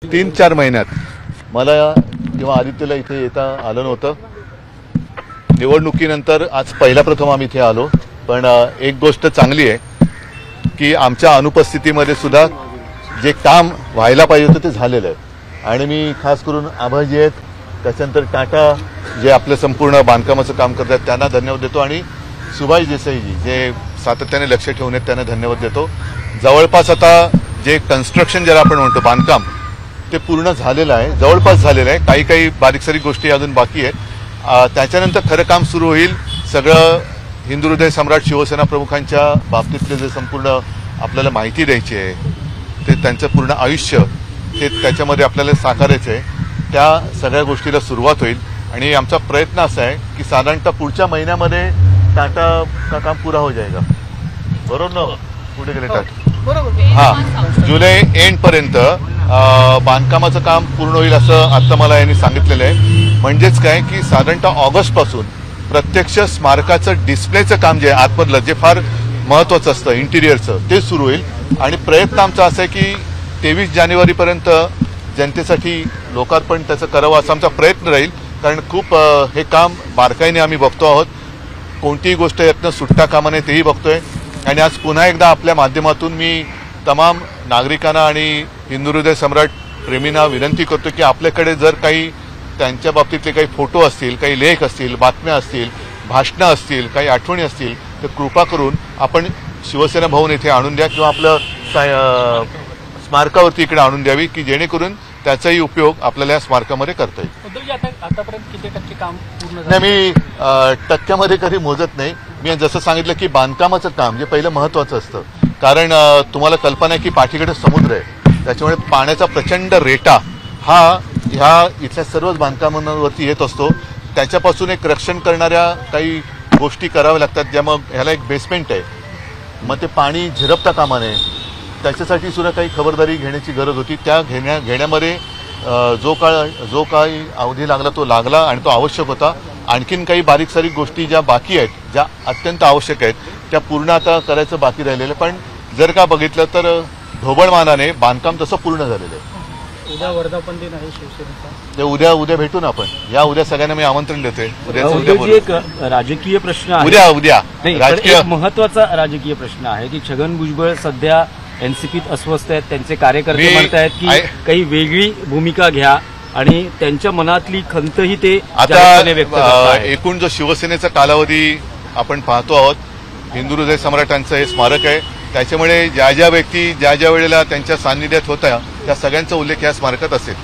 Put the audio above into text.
तीन-चार महिन्यात मला किंवा आदित्यला इथे येता आलं नव्हतं। निवडणुकीनंतर आज पहिला प्रथम आम्ही इथे आलो। पण एक गोष्ट चांगली आहे की आमच्या अनुपस्थितीमध्ये सुद्धा जे काम व्हायला पाहिजे होतं ते झालेलं आहे। आणि मी खास करून आभाजी आहेत, त्याच्यानंतर टाटा जे आपलं संपूर्ण बांधकामाचं काम करतात त्यांना धन्यवाद देतो, आणि सुभाष देसाईजी जे सातत्याने लक्ष ठेवून आहेत त्यांना धन्यवाद देतो। जवळपास आता जे कन्स्ट्रक्शन ज्याला आपण म्हणतो बांधकाम ते पूर्ण झालेलं आहे, जवळपास झालेलं आहे। काही काही बारीकसारीक गोष्टी अजून बाकी आहेत। त्याच्यानंतर खरं काम सुरू होईल। सगळं हिंदू हृदय सम्राट शिवसेना प्रमुखांच्या बाबतीतले जे संपूर्ण आपल्याला माहिती द्यायची आहे, ते त्यांचं पूर्ण आयुष्य ते त्याच्यामध्ये आपल्याला साकारायचं आहे, त्या सगळ्या गोष्टीला सुरुवात होईल। आणि आमचा प्रयत्न असा आहे की साधारणतः पुढच्या महिन्यामध्ये टाटा का काम पूरा हो जाएगा, बरोबर ना? पुढे गेले टाटा, हां, जुलै एंड पर्यंत बांधकामाचं काम पूर्ण होईल असं आता मला यांनी सांगितलेलं आहे। म्हणजेच काय की साधारणतः ऑगस्ट पासून प्रत्यक्ष स्मारकाचं डिस्प्लेचं काम जे आहे आतमधलं, जे फार महत्त्वाचं असतं इंटिरियरचं, ते सुरू होईल। आणि प्रयत्न आमचा असा आहे की 23 जानेवारीपर्यंत जनतेसाठी लोकार्पण त्याचं करावं असा आमचा प्रयत्न राहील। कारण खूप हे काम बारकाईने आम्ही बघतो आहोत, कोणतीही गोष्ट यातनं सुटता कामा नये तेही बघतोय। आणि आज पुन्हा एकदा आपल्या माध्यमातून मी तमाम नागरिकांना आणि हिंदू हृदय सम्राट प्रेमींना विनंती करतो की आपल्याकडे जर काही त्यांच्या बाबतीतले काही फोटो असतील, काही लेख असतील, बातम्या असतील, भाषणं असतील, काही आठवणी असतील, तर कृपा करून आपण शिवसेना भवन येथे आणून द्या किंवा आपलं स्मारकावरती इकडे आणून द्यावी, की जेणेकरून त्याचाही उपयोग आपल्याला या स्मारकामध्ये करता येईल। आतापर्यंत किती टक्के काम पूर्ण नाही, मी टक्क्यामध्ये कधी मोजत नाही। मी जसं सांगितलं की बांधकामाचं काम जे पहिलं महत्त्वाचं असतं, कारण तुम्हाला कल्पना आहे की पाठीकडे समुद्र आहे, त्याच्यामुळे पाण्याचा प्रचंड रेटा हा ह्या इथल्या सर्वच बांधकामांवरती येत असतो। त्याच्यापासून एक रक्षण करणाऱ्या काही गोष्टी कराव्या लागतात, ज्यामुळे ह्याला एक बेसमेंट आहे, मग ते पाणी झिरपता कामा नये त्याच्यासाठी सुद्धा काही खबरदारी घेण्याची गरज होती। त्या घेण्यामध्ये जो काही अवधी लागला तो लागला आणि तो आवश्यक होता। आणखीन काही बारीक सारीक गोष्टी ज्या बाकी आहेत, ज्या अत्यंत आवश्यक आहेत, त्या पूर्ण आता करायचं बाकी राहिलेलं। पण जर का बघितलं तर ढोबळमानाने बांधकाम तसं पूर्ण झालेलं आहे। उद्या वर्धापन दिन आहे शिवसेनेचा, ते उद्या भेटू ना आपण। या उद्या सगळ्यांना मी आमंत्रण देतोय। एक राजकीय प्रश्न आहे, उद्या राजकीय महत्वाचा राजकीय प्रश्न आहे की छगन भुजबळ सध्या एनसीपीत अस्वस्थ आहेत, त्यांचे कार्यकर्ते म्हणतायत की काही वेगळी भूमिका घ्या आणि त्यांच्या मनातली खंतही ते आता व्यक्त करतात। एकूण जो शिवसेनेचा कालावधी आपण पाहतो आहोत, हिंदू हृदय सम्राटांचं हे स्मारक आहे, त्याच्यामुळे ज्या ज्या व्यक्ती ज्या ज्या वेळेला त्यांच्या सान्निध्यात होत्या त्या सगळ्यांचा उल्लेख या स्मारकात असेल।